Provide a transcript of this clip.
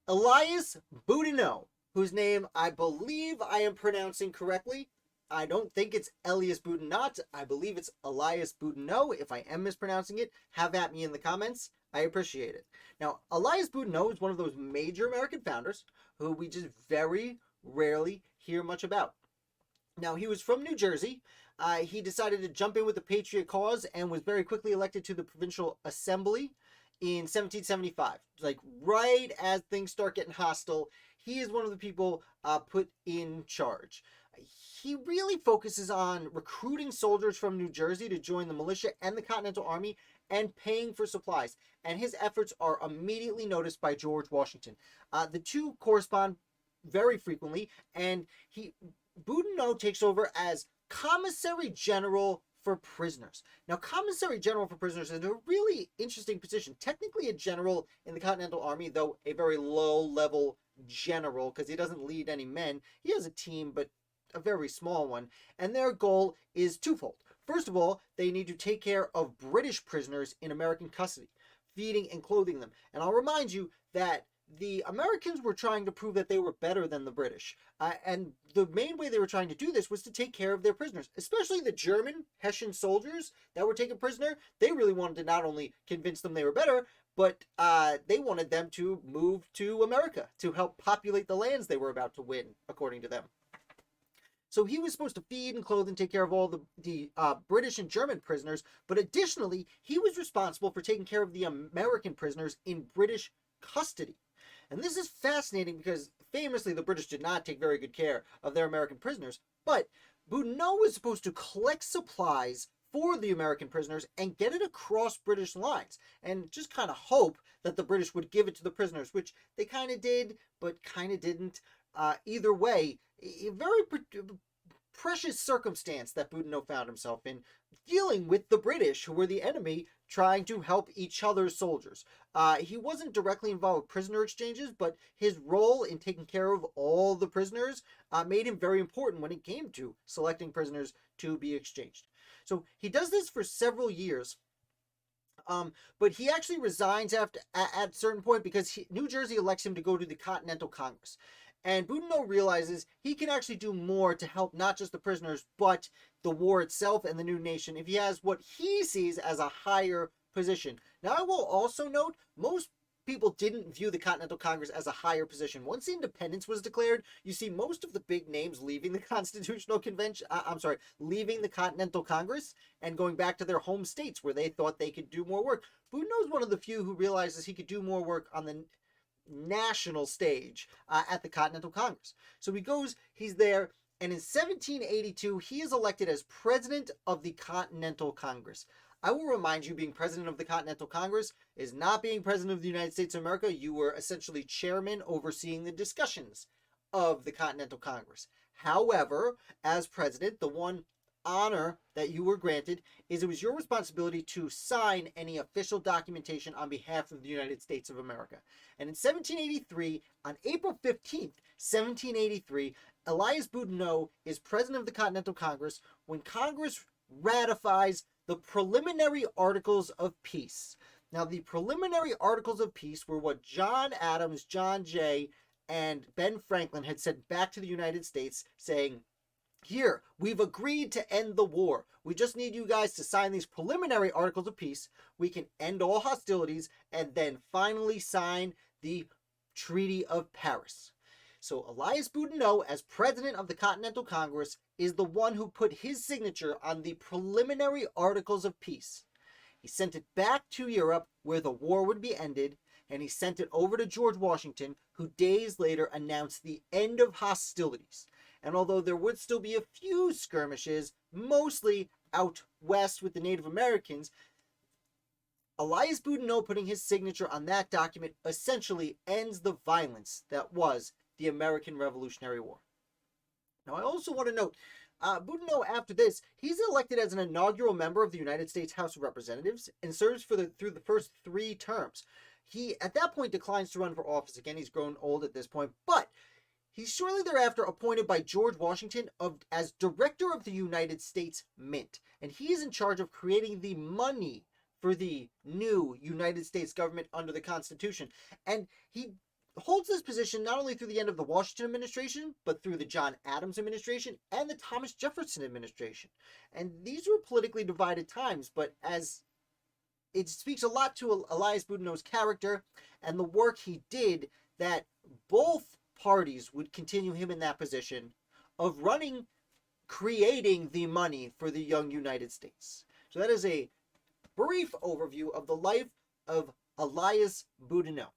Elias Boudinot, whose name I believe I am pronouncing correctly. I don't think it's Elias Boudinot. I believe it's Elias Boudinot. If I am mispronouncing it, have at me in the comments. I appreciate it. Now, Elias Boudinot is one of those major American founders who we just very rarely hear much about. Now, he was from New Jersey. He decided to jump in with the Patriot cause and was very quickly elected to the Provincial Assembly in 1775. Like right as things start getting hostile, he is one of the people put in charge. He really focuses on recruiting soldiers from New Jersey to join the militia and the Continental Army and paying for supplies. And his efforts are immediately noticed by George Washington. The two correspond very frequently, and Boudinot takes over as Commissary General for prisoners. Now, Commissary General for prisoners is a really interesting position. Technically a general in the Continental Army, though a very low-level general, because he doesn't lead any men. He has a team, but a very small one. And their goal is twofold. First of all, they need to take care of British prisoners in American custody, feeding and clothing them. And I'll remind you that the Americans were trying to prove that they were better than the British. And the main way they were trying to do this was to take care of their prisoners, especially the German Hessian soldiers that were taken prisoner. They really wanted to not only convince them they were better, but they wanted them to move to America to help populate the lands they were about to win, according to them. So he was supposed to feed and clothe and take care of all the British and German prisoners, but additionally, he was responsible for taking care of the American prisoners in British custody. And this is fascinating because famously the British did not take very good care of their American prisoners, but Boudinot was supposed to collect supplies for the American prisoners and get it across British lines and just kind of hope that the British would give it to the prisoners, which they kind of did, but kind of didn't. Either way, a very precious circumstance that Boudinot found himself in, dealing with the British, who were the enemy, trying to help each other's soldiers. He wasn't directly involved with prisoner exchanges, but his role in taking care of all the prisoners made him very important when it came to selecting prisoners to be exchanged. So he does this for several years. But he actually resigns at a certain point because New Jersey elects him to go to the Continental Congress. And Boudinot realizes he can actually do more to help not just the prisoners, but the war itself and the new nation if he has what he sees as a higher position. Now, I will also note, most people didn't view the Continental Congress as a higher position. Once independence was declared, you see most of the big names leaving the Constitutional Convention, leaving the Continental Congress and going back to their home states where they thought they could do more work. Boudinot is one of the few who realizes he could do more work on the national stage at the Continental Congress. So he's there, and in 1782, he is elected as president of the Continental Congress. I will remind you, being president of the Continental Congress is not being president of the United States of America. You were essentially chairman overseeing the discussions of the Continental Congress. However, as president, the one honor that you were granted is it was your responsibility to sign any official documentation on behalf of the United States of America. And in 1783, on April 15th, 1783, Elias Boudinot is president of the Continental Congress when Congress ratifies the Preliminary Articles of Peace. Now, the Preliminary Articles of Peace were what John Adams, John Jay, and Ben Franklin had sent back to the United States saying, here, we've agreed to end the war. We just need you guys to sign these preliminary articles of peace. We can end all hostilities and then finally sign the Treaty of Paris. So Elias Boudinot, as president of the Continental Congress, is the one who put his signature on the preliminary articles of peace. He sent it back to Europe where the war would be ended, and he sent it over to George Washington, who days later announced the end of hostilities. And although there would still be a few skirmishes, mostly out west with the Native Americans, Elias Boudinot putting his signature on that document essentially ends the violence that was the American Revolutionary War. Now, I also want to note, Boudinot, after this, he's elected as an inaugural member of the United States House of Representatives and serves through the first 3 terms. He, at that point, declines to run for office. Again, he's grown old at this point, but he's shortly thereafter appointed by George Washington as Director of the United States Mint, and he is in charge of creating the money for the new United States government under the Constitution. And he holds this position not only through the end of the Washington administration, but through the John Adams administration and the Thomas Jefferson administration. And these were politically divided times, but as it speaks a lot to Elias Boudinot's character and the work he did, that both parties would continue him in that position of running, creating the money for the young United States. So that is a brief overview of the life of Elias Boudinot.